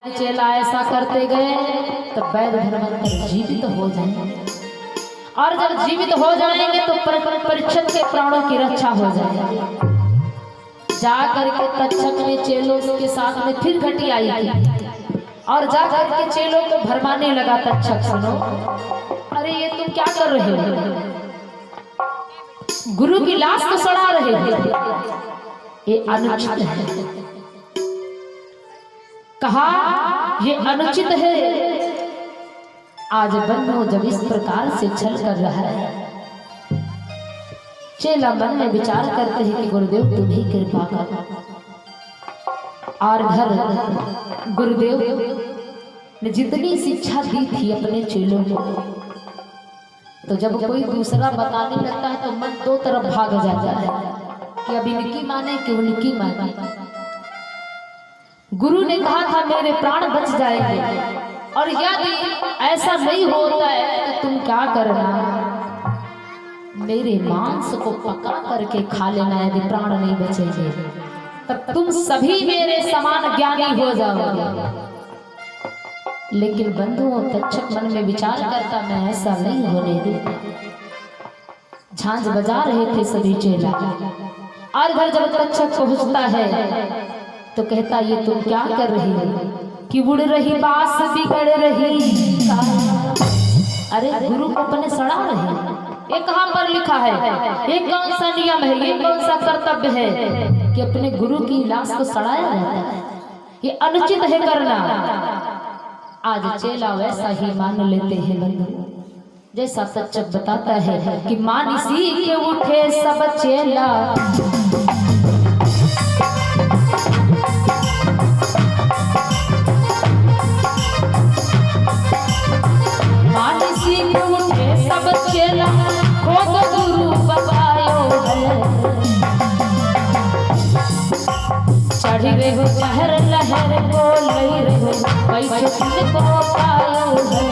चेला ऐसा करते गए तो वैद्य धर्मांतर जीवित हो जाएंगे, और जब जीवित हो जाएंगे तो परीक्षित के प्राणों की रक्षा हो जाएगी। जा करके तक्षक ने चेलों के साथ में फिर घटी आई थी और जा करके चेलों को भरमाने लगा। तक्षक सुनो, अरे ये तुम क्या कर रहे हो? गुरु की लाश को सड़ा रहे हो, ये अनुचित है। कहा ये अनुचित है। आज बन्नो जब इस प्रकार से छल कर रहा है, चेला मन में विचार करते हैं कि गुरुदेव तुम ही कृपा करो। और घर गुरुदेव ने जितनी शिक्षा दी थी अपने चेलों को, तो जब कोई दूसरा बताने लगता है तो मन दो तरफ भाग जाता है कि अब इनकी माने कि उनकी माने। गुरु ने कहा था मेरे प्राण बच जाएंगे, और यदि ऐसा नहीं होता है तो तुम क्या करना, मेरे मांस को पका करके खा लेना। यदि प्राण नहीं बचेंगे तब तुम सभी मेरे समान ज्ञानी हो जाओगे। लेकिन बंधुओं, तक्षक मन में विचार करता मैं ऐसा नहीं होने दूंगा। झांझ बजा रहे थे सभी चेला, और घर जब तक्षक पहुंचता है तो कहता ये तुम क्या कर रही हो कि उड़ रही बास बिगड़ रही। अरे गुरु को अपने सड़ा रहे, ये कहाँ पर लिखा है? ये कौन सा नियम है, ये कौन सा कर्तव्य है कि अपने गुरु की लाश को सड़ाया जाता है? ये अनुचित है करना। आज चेला वैसा ही मान लेते हैं बंधु, जैसा तक्षक बताता है कि मानसी के उठे सब चेला, मानसी के उठे सब चेला, खोद गुरु बबायो है। चढ़ी रे हो लहर लहर को लई रे हो, बैठे तुमको पायो है।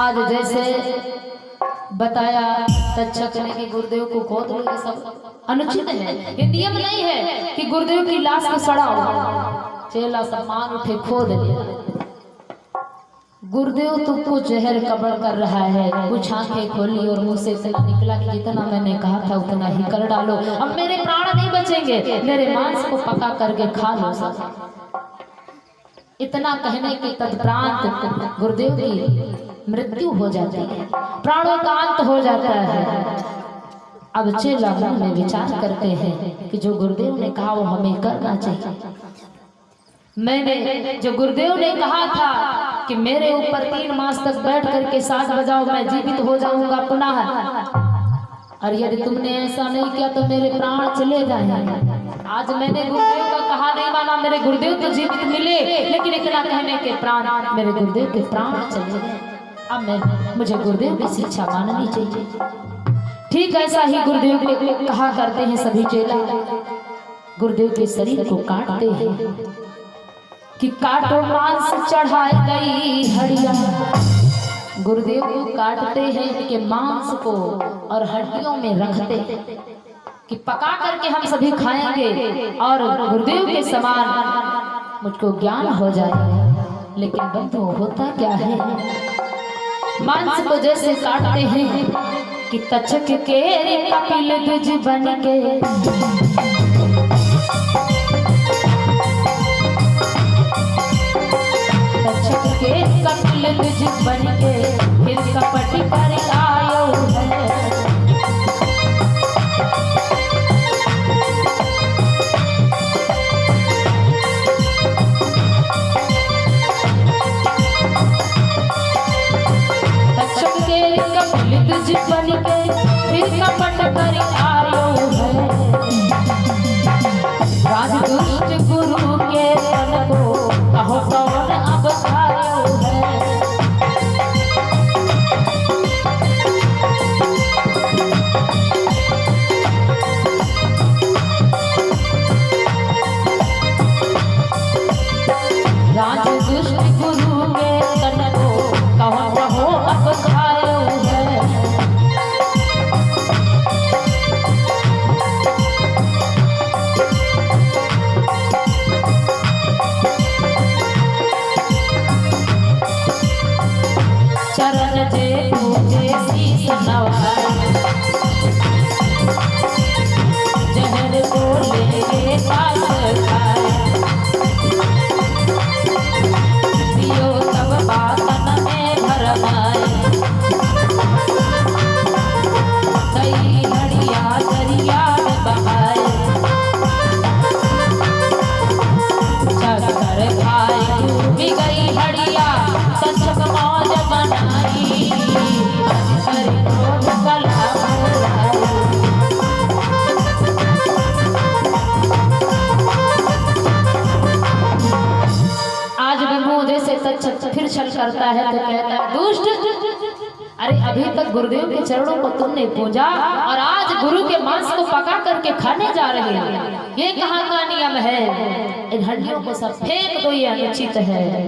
आज जैसे बताया तक्षक ने कि गुरुदेव को खोद लो, ये सब अनुचित है। ये नियम नहीं है कि गुरुदेव की लाश को सड़ाओ। चेला सम्मान उठे खोद लिया। गुरुदेव तुमको जहर कब्र कर रहा है। कुछ आंखें खोली और मुंह से इतना निकला कि जितना मैंने कहा था उतना ही कर डालो। अब मेरे प्राण नहीं बचेंगे, मेरे मांस को पका करके खा लो सब। इतना कहने के तत्परांत गुरुदेव की मृत्यु हो जाती है, प्राणों का अंत हो जाता है। अब चेला मन में विचार करते हैं कि जो गुरुदेव ने कहा वो हमें करना चाहिए। मैंने जो गुरुदेव ने कहा था कि मेरे ऊपर 3 मास तक बैठ करके साज बजाओ, मैं जीवित हो जाऊंगा पुनः, और यदि तुमने ऐसा नहीं किया तो मेरे प्राण चले जाएंगे। आज मैंने गुरुदेव का कहा नहीं माना, मेरे गुरुदेव तो जीवित मिले, लेकिन इतना कहने के प्राण, मेरे गुरुदेव के प्राण चले गए। अब मुझे गुरुदेव की शिक्षा माननी चाहिए। ठीक ऐसा ही गुरुदेव के कहा करते हैं सभी चेला। गुरुदेव के शरीर को काटते हैं कि काटो मांस चढ़ाई गई हड्डियां। गुरुदेव को काटते हैं कि मांस को और हड्डियों में रखते हैं कि पका करके हम सभी खाएंगे और गुरुदेव के समान मुझको ज्ञान हो जाए। लेकिन बंधु होता क्या है, मांस को जैसे काटते हैं कि तक्षक के कपिल द्विज बन के, तक्षक के कपिल द्विज बन के फिर कपट पर आयो है। द्विज बन के फिर कपट कर आयो है। राज दुष्ट गुरु के मन को कहो कौन अब खायो है। राज दुष्ट गुरु के तन को कहो अब खायो है। चरण जे पूजे शीश नवाए, जहर को ले पास खाए, दियो तब बातन में भरमाए, दही हड़िया दरिया में बहाए, चक्कर खाए डूबी गई हड़िया, तक्षक मौज बनाई, आज क्रोध कला भराई। आज बंधुओं जैसे तक्षक फिर छल करता है तो कहता है, दुष्ट, अरे अभी तक गुरुदेव के चरणों को तुमने पूजा और आज गुरु के मांस को पका करके खाने जा रहे हैं, ये कहाँ का नियम है? इन हड्डियों को सब फेंक दो, ये अनुचित है।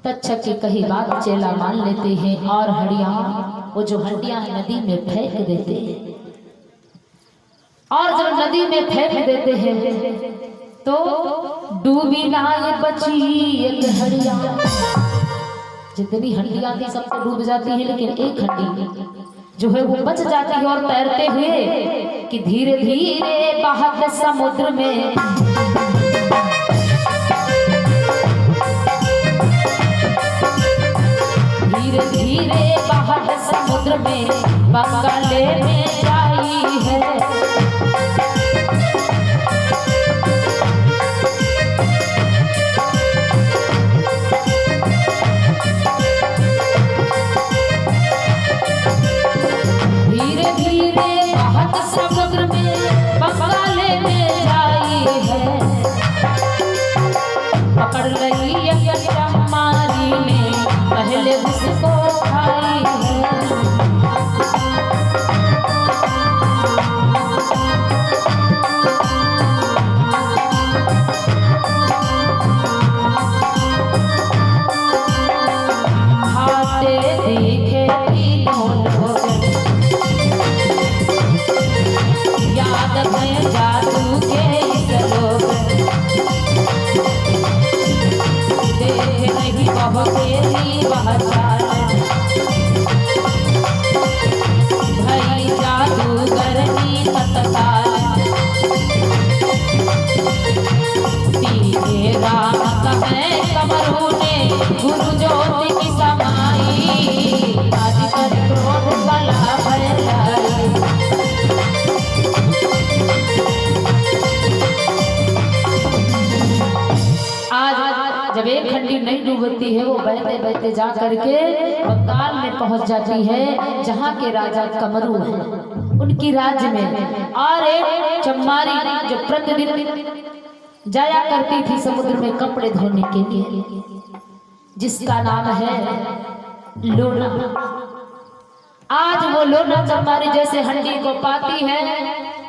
तक्षक की कही बात चेला मान लेते हैं और हड्डियां, वो जो हड्डियां नदी में फेंक देते हैं। और जब नदी में फेंक देते हैं तो डूबी ना ये बची एक हड्डियां। जितनी हड्डियां थी सब तो डूब जाती है, लेकिन एक हड्डी जो है वो बच जाती है और तैरते हुए कि धीरे धीरे बहत समुद्र में, धीरे धीरे बहत समुद्र में बंगाले में आई है। धीरे धीरे बहत समुद्र में बंगाले में आई है। पकड़ लगी मारी ने पहले उसको खाई है। खाते दिखे तीनों लोग, याद है जादू के लोग, देख नहीं बह तेरी पहचान, भई जादूगरनी तत्काल, पीछे राम कहे कमरू ने गुरु ज्योति की समाई, आज कर क्रोध कला भलाई। आज जब एक खंडी नहीं डूबती है, वो बहते बहते जा करके बंगाल में पहुंच जाती है, जहाँ के राजा कमरू हैं, उनकी राज्य में। और एक चम्मारी जो प्रतिदिन जाया करती थी समुद्र में कपड़े धोने के लिए, जिसका नाम है लोना। आज वो लोना चम्मारी जैसे हंडी को पाती है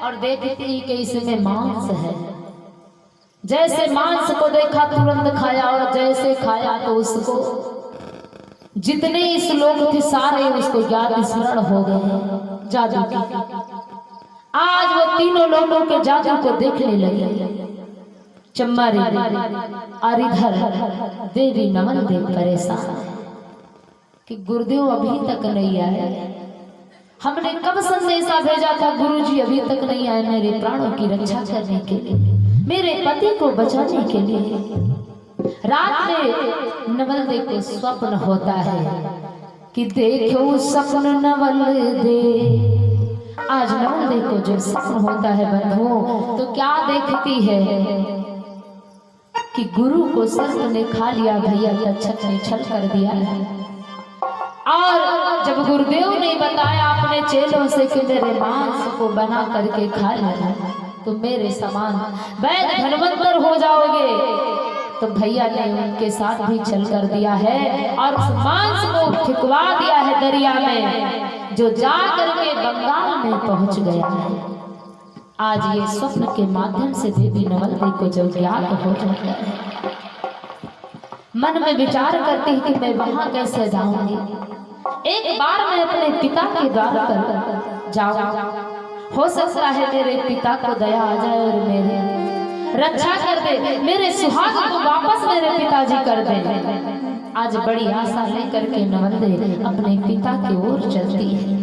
और देखती ही कि इसमें मांस है। जैसे मांस को देखा तुरंत खाया, और जैसे खाया तो उसको जितने इस लोग थे सारे उसको याद स्मरण हो गए जादू की। आज वो तीनों लोगों के जादू को देखने लगे। चम्मारी और इधर देवी नमन देव परेशान कि गुरुदेव अभी तक नहीं आए। हमने कब संदेशा भेजा था, गुरुजी अभी तक नहीं आए मेरे प्राणों की रक्षा करने के लिए, मेरे पति को बचाने के लिए। रात में नवल देव को स्वप्न होता है कि देखो सपन नवल दे। आज नवल देव को जब स्वप्न होता है बंधुओं, तो क्या देखती है कि गुरु को सर्प ने खा लिया, भैया तक्षक ने छल कर दिया है। और जब गुरुदेव ने बताया अपने चेलों से कि मेरे मांस को बना करके खा लेना तो मेरे समान वैद धनवंतर हो जाओगे, तो भैया ने उनके साथ भी छल कर दिया है और उस मांस को फेंकवा दिया है दरिया में, जो जा करके बंगाल में पहुंच गया है। आज ये स्वप्न के माध्यम से देवी नवल देव को जब ज्ञात हो जाता है, मन में विचार करती है कि मैं वहां कैसे जाऊंगी। एक बार मैं अपने पिता के द्वार पर जाऊं, हो सकता है मेरे पिता को दया आ जाए और मेरे रक्षा कर दे, मेरे सुहाग को वापस मेरे पिताजी कर दे। आज बड़ी आशा लेकर के नवल देव अपने पिता की ओर चलती है,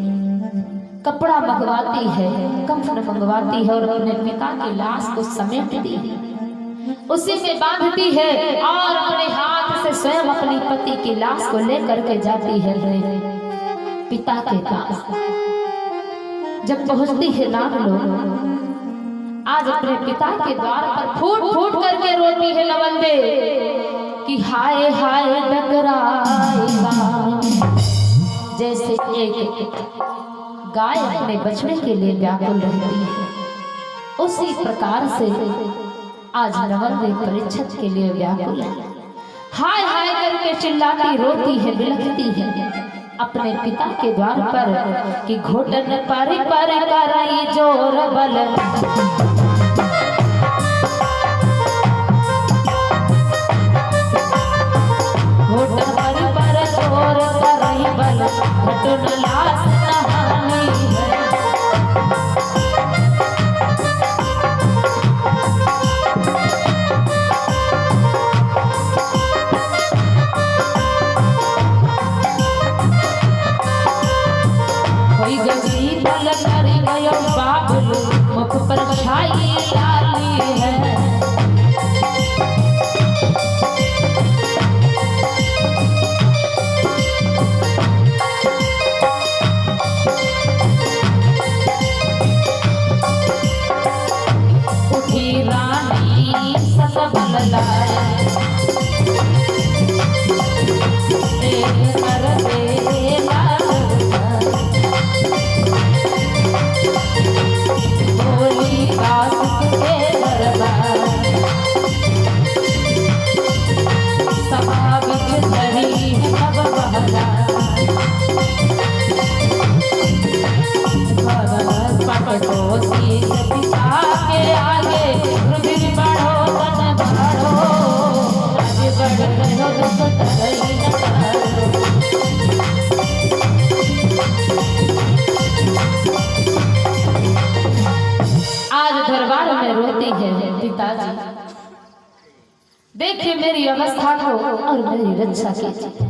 कपड़ा मंगवाती है, कफन मंगवाती है और अपने पिता की लाश को समेटती है, उसी में बांधती है और अपने हाथ से स्वयं अपनी पति की लाश को लेकर के जाती है पिता के पास। जब पहुंचती है नाग लोग, आज अपने पिता के द्वार पर फूट फूट करके रोती है नवल देव कि हाय हाय डगराएगा। जैसे एक गाय अपने बछड़े के लिए व्याकुल रहती है, उसी प्रकार से आज नवल देव परीक्षित के लिए व्याकुल है। हाय हाय करके चिल्लाती रोती है, बिलखती है अपने पिता के द्वार पर कि घोटन पर कराई जोर बल, घोटन पर जोर कराई बल, घटन लाश नहानी है। बाबुल मुख पर छाई लाली है, उठी रानी सतबल लाए, देखिए मेरी अवस्था को और मेरी रक्षा कीजिए।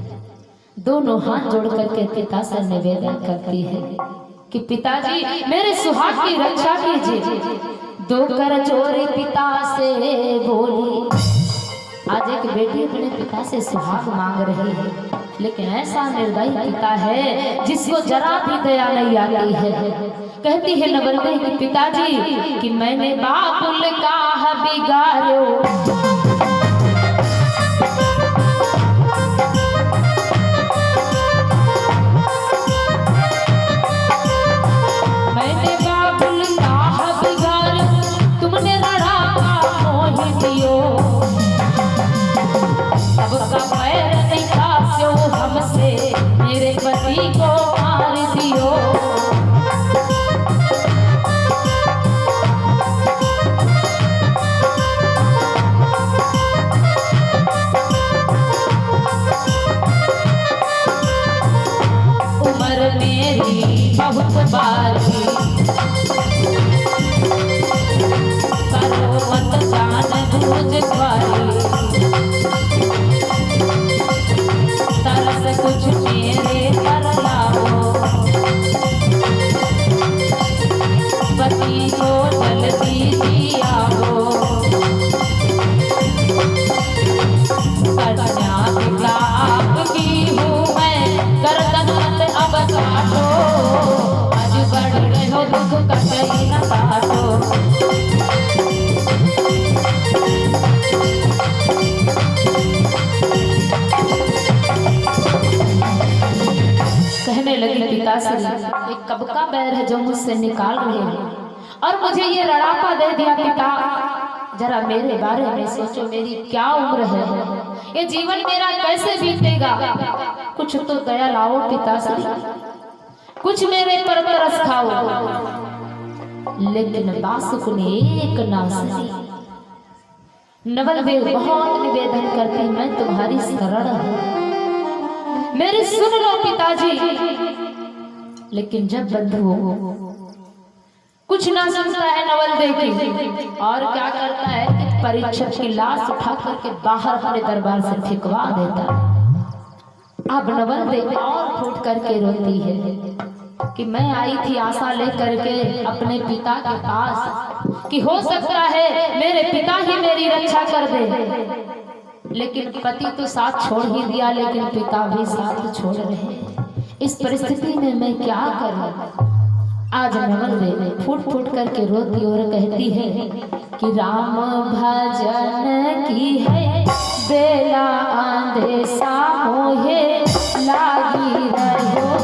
दोनों हाथ जोड़ करके पिता से निवेदन करती है कि पिताजी मेरे सुहाग की रक्षा कीजिए। दो कर जोड़ी पिता से बोली। आज एक बेटी अपने पिता से सुहाग मांग रही है, लेकिन ऐसा निर्दयी पिता है जिसको जरा भी दया नहीं आती है। कहती है नवल देव कि पिताजी कि मैंने बाबुल का बिगाड़ो, सबका पैर दिखाओ हमसे, मेरे पति को मार दियो। उम्र मेरी बहुत बारी, करो मत जान बूझ कहने लगी पिताश्री ये कब का बैर है जो मुझसे निकाल रहे हैं और मुझे ये लड़ापा दे दिया पिता। जरा मेरे बारे में सोचो, मेरी क्या उम्र है, ये जीवन मेरा कैसे बीतेगा। कुछ तो दया लाओ पिताश्री, कुछ मेरे पर तरस खाओ। लेकिन बासुक ने एक ना सुनी। नवल देव बहुत निवेदन करती, मैं तुम्हारी शरण हूं, मेरी सुन लो पिताजी। लेकिन जब बंधु कुछ ना सुनता है नवल देव की, और क्या करता है कि परीक्षक की लाश उठा करके बाहर अपने दरबार से फेंकवा देता है। अब नवल देव और फूट करके रोती है कि मैं आई थी आशा लेकर के अपने पिता के पास कि हो सकता है मेरे पिता ही मेरी रक्षा कर दे। लेकिन पति तो साथ छोड़ ही दिया, लेकिन पिता भी साथ छोड़ रहे। इस परिस्थिति में मैं क्या करूं। आज नवल देव फूट फूट करके रोती और कहती है कि राम भजन की है बेला आंदेसा मोहे लागी रहो।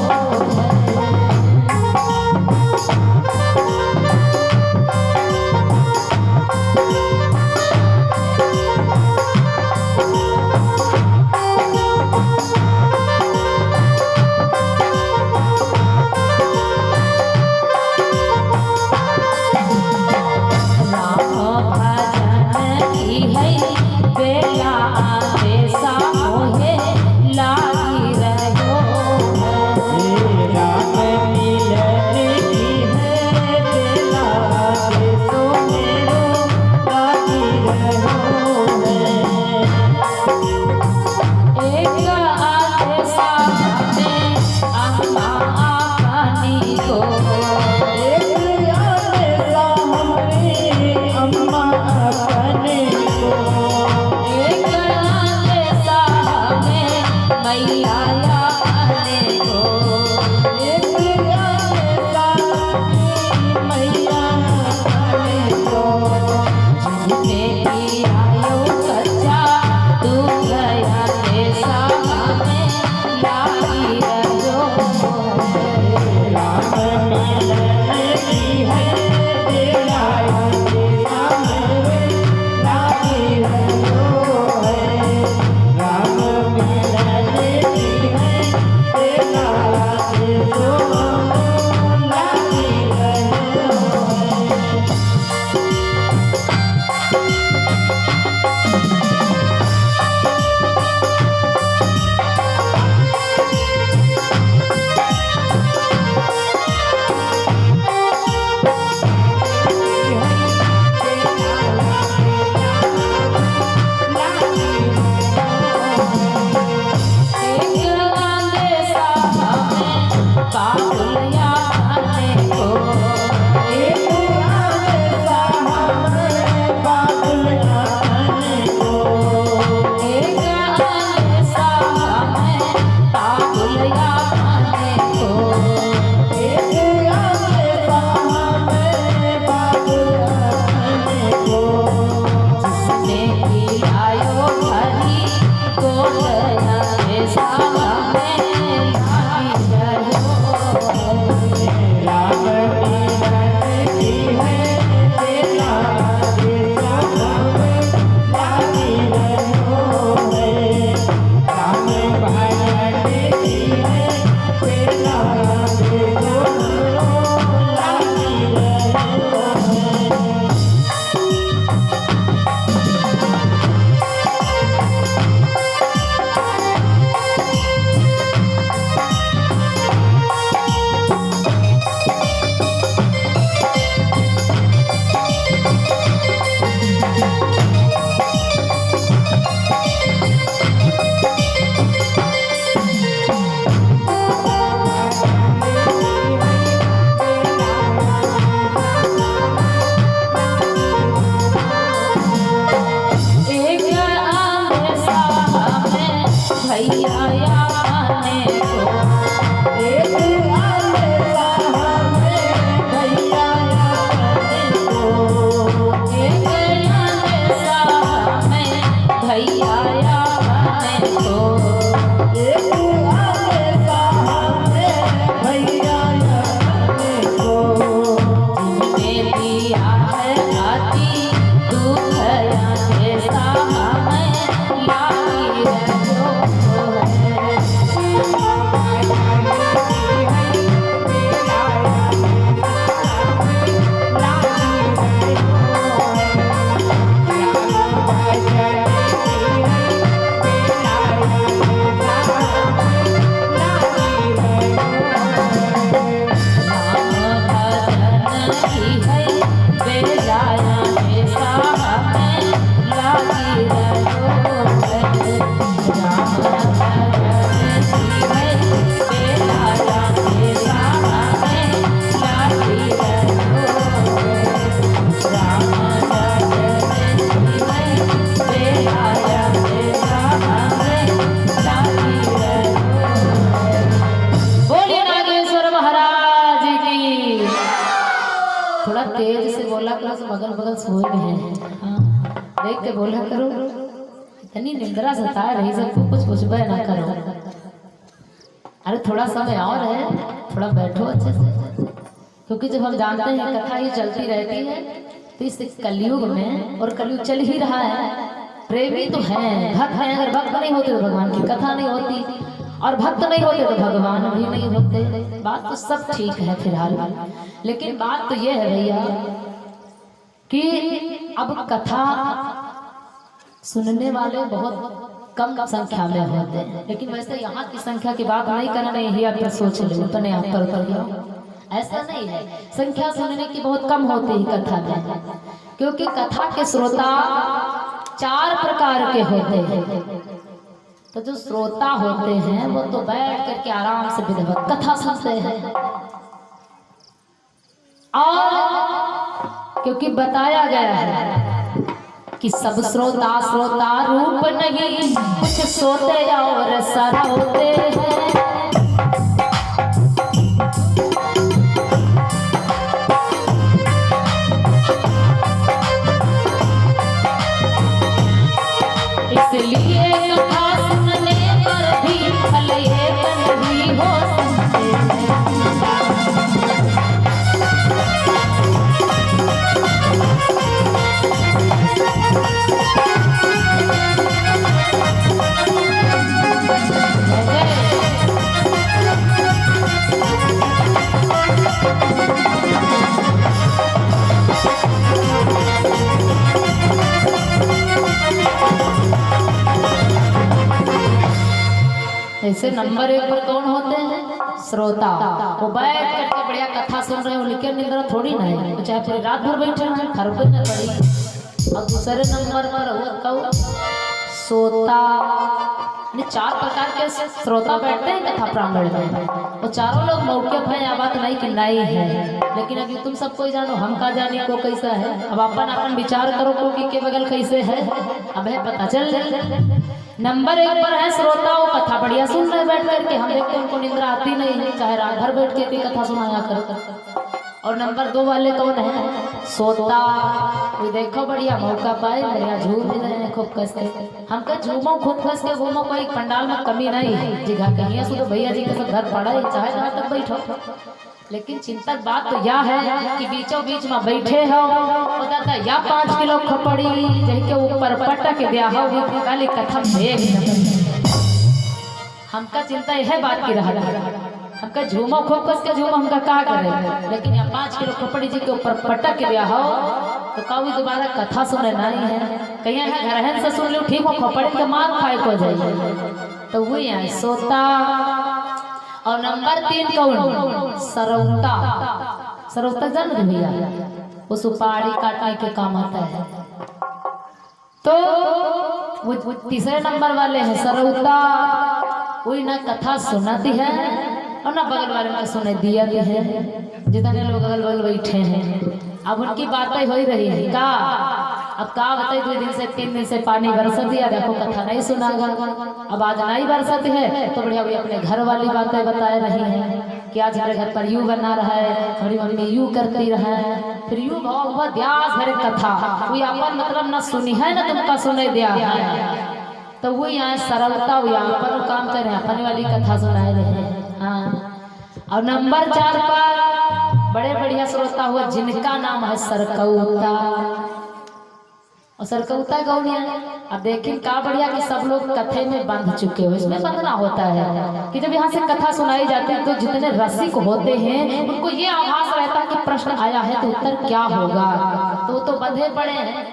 लागला से बगल बगल सोए में है। हाँ देख के बोला करो, इतनी निंद्रा सता रही, सबको कुछ पूछबे ना करो। अरे थोड़ा समय और है, थोड़ा बैठो अच्छे से, क्योंकि जब हम जानते हैं कथा ही चलती रहती है तो इस कलयुग में, और कलयुग चल ही रहा है, प्रेमी तो है, भक्त है, अगर भक्त नहीं होते तो भगवान की कथा नहीं होती, और भक्त नहीं होते तो भगवान भी नहीं होते। बात तो सब ठीक है फिलहाल, लेकिन बात तो ये है भैया कि अब कथा सुनने वाले बहुत कम संख्या में होते हैं, लेकिन वैसे यहाँ की संख्या की बात नहीं करना, यही आप सोच लो अपने आप पर उतर जाओ। ऐसा नहीं है, संख्या सुनने की बहुत कम होती है कथा में, क्योंकि कथा के श्रोता 4 प्रकार के होते हैं। तो जो श्रोता होते हैं वो तो बैठ करके आराम से विधिवत कथा सुनते हैं, और क्योंकि बताया गया है कि सब श्रोता श्रोता रूप नहीं, कुछ सोते और सरोते हैं। इसलिए कथा सुनने पर भी फल ये भी हो सकते हैं। ऐसे नंबर 1 पर कौन होते हैं? श्रोता। वो बैठ करके बढ़िया कथा सुन रहे हो, लेकिन निंद्रा थोड़ी ना है, चाहे पूरी रात भर बैठे हैं, फर्क न पड़ी। और दूसरे नंबर पर हुआ कौन? श्रोता। 4 प्रकार के श्रोता बैठते हैं कथा प्रांगण में, वो चारों लोग मौके पे या बात नहीं कि नहीं है, लेकिन अभी तुम सब कोई जानो, हम का जाने को कैसा है। अब अपन अपन विचार करो को कि के बगल कैसे है, अब है पता चल। नंबर 1 पर है श्रोता, वो कथा बढ़िया सुन रहे बैठ करके, हम देखते हैं उनको निंद्रा आती नहीं है, चाहे रात भर बैठ के भी कथा सुनाया करो। और नंबर 2 वाले कौन है? श्रोता। वो देखो बढ़िया मौका पाए, बढ़िया झूम भी रहे हैं खूब कस के। हम कह झूमो खूब कस के घूमो, कोई पंडाल में कमी नहीं है, जगह कहीं सुनो भैया जी के सब घर पड़ा है, चाहे जहाँ तक बैठो। लेकिन चिंतक बात तो यह है कि बीचों बीच में बैठे हो, दादा या 5 किलो खपड़ी जही के ऊपर पटक दिया हो, खाली कथा हमका चिंता यह बात की रहा, हमका झूमो खूब कस के झूमो, हमका कहा करे, लेकिन यहाँ 5 किलो खपड़ी जी के ऊपर पटक दिया हो तो का दोबारा कथा सुने नहीं है, कहीं है घर से सुन लो ठीक हो, खपड़ी के मार खाए को जाए। तो वही है श्रोता। और नंबर 3 कौन? सरौता। सरौता जान भैया, वो सुपारी काटने के काम आता है। तो वो तीसरे नंबर वाले हैं सरौता, वही ना कथा सुनाती है और ना बगल वाले में सुने दिया भी है। जितने लोग अगल बगल बैठे हैं, अब उनकी बातें हो ही रही है का, अब का बताइए 2 दिन से 3 दिन से पानी बरसत दिया, देखो कथा नहीं सुनागा। अब आज नहीं बरसत है तो बढ़िया वही अपने घर वाली बातें बता रही हैं कि आज हमारे घर पर यूं बना रहा है, हमारी मम्मी यूं करती रहा है, फिर यूं बहुत द्यास भरे कथा, कोई अपन मतलब ना सुनी है ना तुमका सुने दिया है। तो वो यहाँ सरलता, वो यहाँ पर काम कर रहे हैं, अपनी वाली कथा सुनाए रहे हैं। हाँ। और नंबर 4 पर बड़े बढ़िया श्रोता हुआ जिनका नाम है सरकौता। और सरकौता कौन है? अब देखिए का बढ़िया कि सब लोग कथे में बंध चुके हो, इसमें बंधना होता है कि जब यहाँ से कथा सुनाई जाती है तो जितने रसिक होते हैं उनको ये आभास रहता है कि प्रश्न आया है तो उत्तर क्या होगा, तो बंधे पड़े हैं।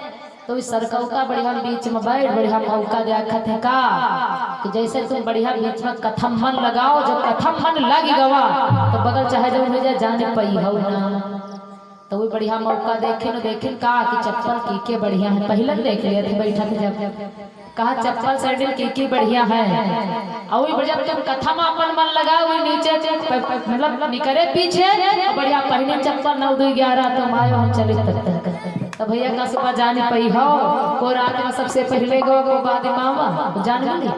तो इस सरकौता बढ़िया बीच में बैठ बढ़िया मौका दिया कथे का कि जैसे तुम बढ़िया बीच में कथम मन लगाओ, जो कथम मन लग गवा तो बगल चाहे जब हो जाए जाने पई हो ना। तो वो बढ़िया मौका देखे न देखे का कि चप्पल की बढ़िया है, पहले देख लिया थे बैठा थे जब कहा चप्पल सैंडल की बढ़िया है। और वही बढ़िया तुम कथा में अपन मन लगा, वही नीचे मतलब निकरे पीछे बढ़िया पहले चप्पल 9 2 11 तुम आयो हम चले तक तो भैया का सुबह जाने पई हो को रात में सबसे पहले गो को बाद मामा जान गई।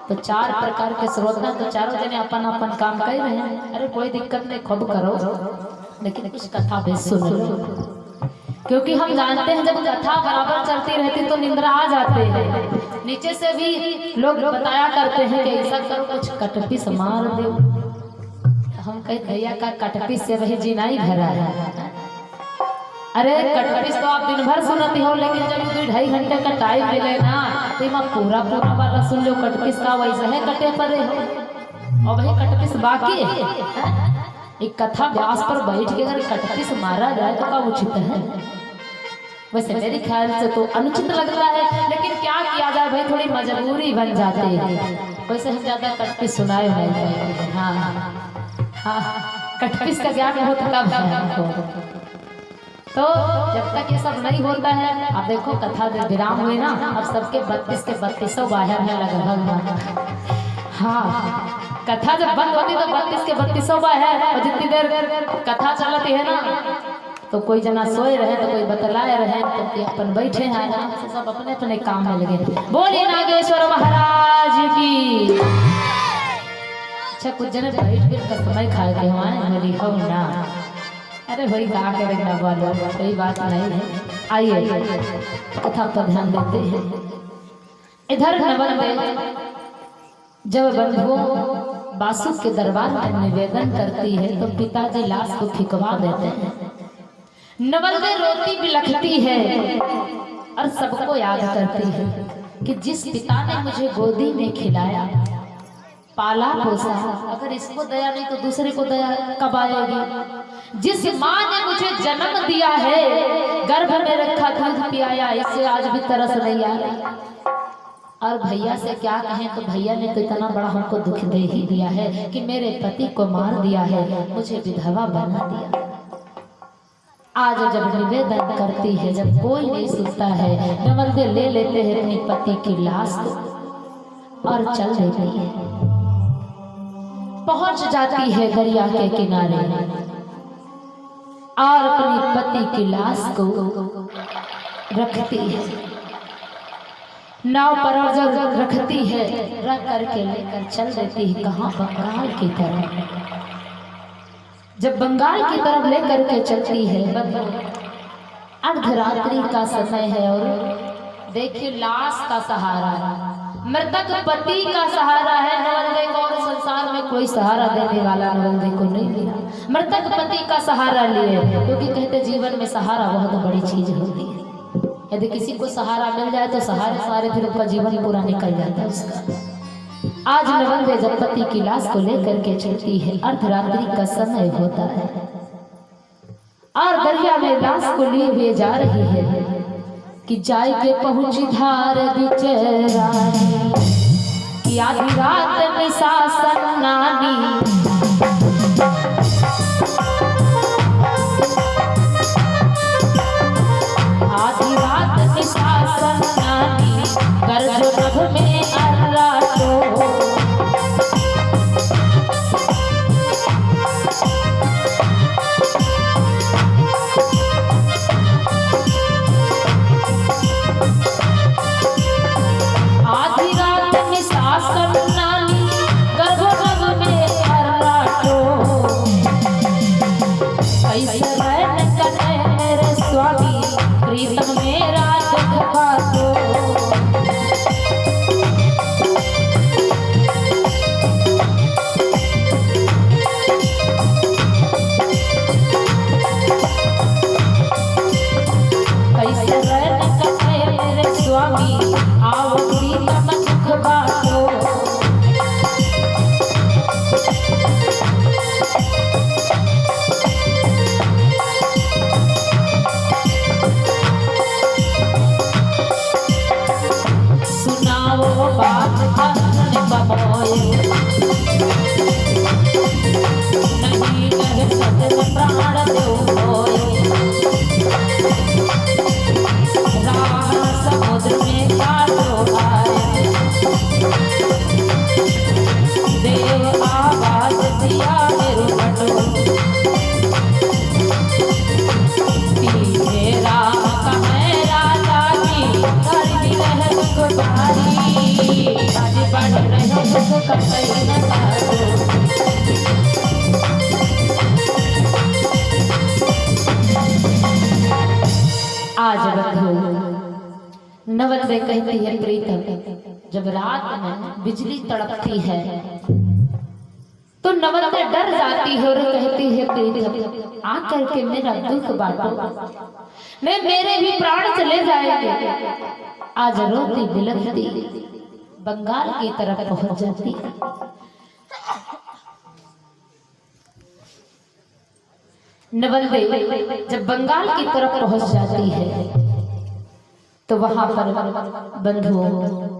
तो 4 प्रकार के श्रोता, तो चारों जने अपन अपन काम कर रहे हैं। अरे कोई दिक्कत नहीं, खूब करो, लेकिन कुछ कथा भी सुनो। क्योंकि हम जानते हैं जब कथा बराबर चलती रहती तो निंद्रा आ जाते हैं। नीचे से भी लोग बताया करते हैं कि ऐसा करो कुछ कटपीस मार दो। हम कहे भैया का कटपीस से वही जीना ही भरा है। अरे कटपीस तो आप दिन भर सुनती हो, लेकिन जब 2-2.5 घंटे का टाइम मिले ना तो मैं पूरा पूरा वाला सुन लो। कटपीस का वैसा है कटे पड़े हो और वही कटपीस बाकी है। एक कथा व्यास पर बैठ के अगर कटपीस मारा जाए तो क्या उचित है? वैसे मेरे ख्याल से तो अनुचित लगता है, लेकिन क्या किया जाए भाई, थोड़ी मजबूरी बन जाती है। वैसे हम ज्यादा कटपीस सुनाए हैं। हाँ हाँ, कटपीस का ज्ञान बहुत कम है हमको। तो जब तक ये सब नहीं होता है, आप देखो कथा विराम हुई ना, अब सबके 32 के 32 बाहर है लगभग। हाँ, कथा जब बंद होती तो 32 के 32 बाहर, और जितनी देर कथा चलती है ना तो कोई जना सोए रहे तो कोई बतलाए रहे, तो अपन बैठे हैं आराम से, सब अपने अपने काम में लगे। बोलिए नागेश्वर महाराज की। अच्छा, कुछ जने बैठ फिर कसमई खाए के हमारे बोली हो ना। अरे भाई कहा करेगा बोलो, कोई बात नहीं है। आइए कथा पर ध्यान देते हैं। इधर नवल जब बंधुओं बासु के दरबार में निवेदन करती है तो पिताजी लाश को फिकवा देते हैं। नवलदे रोती बिलखती है और सबको याद करती है कि जिस पिता ने मुझे गोदी में खिलाया, पाला पोसा, अगर इसको दया नहीं तो दूसरे को दया कब आएगी? जिस माँ ने मुझे जन्म दिया है, गर्भ में रखा, दूध पियाया, इससे आज भी तरस नहीं आया। और भैया से क्या कहें, तो भैया ने तो इतना बड़ा हमको दुख दे ही दिया है कि मेरे पति को मार दिया है, मुझे विधवा बना दिया। आज जब निवेदन करती है, जब कोई नहीं सुनता है, नवलदे ले लेते हैं अपने पति की लाश को और चल देती है। पहुंच जाती है दरिया के किनारे और अपने पति की लाश को रखती है। नाव पर और जब रखती है, रख करके लेकर चल देती है। कहाँ? बंगाल की तरफ। जब बंगाल की तरफ लेकर के चलती है, अर्धरात्रि का समय है और देखिए लाश का सहारा है, मृतक पति का सहारा है नवलदे को, और संसार में कोई सहारा देने वाला नवलदे को नहीं मिला। मृतक पति का सहारा लिए, क्योंकि कहते जीवन में सहारा बहुत बड़ी चीज होती है। यदि किसी को सहारा मिल जाए तो सहारे फिर उसका जीवन पूरा निकल जाता है उसका। आज नवलदे जब पति की लाश को लेकर के चलती है, अर्धरात्रि का समय होता है और दरिया में लाश को लिए हुए जा रही है कि जाय के पहुंची धार बिचरानी कि आधी रात में सासन नानी। आधी रात में सासन नानी गर्भ नभ में अर्राटो। आधी रात में सासन नानी गर्भ नभ में अर्राटो। ऐसे रहने का मेरे स्वामी प्रीतम मेरा दुख बाटो। में कहती है प्रीतम, जब रात में बिजली तड़पती है तो नवल डर जाती है और कहती है प्रीतम आकर के मेरा दुख बांटो, मैं मेरे भी प्राण चले जाएंगे। आज रोती बिलखती बंगाल की तरफ पहुंच जाती। नवल देवी जब बंगाल की तरफ पहुंच जाती है तो वहां पर बंधुओं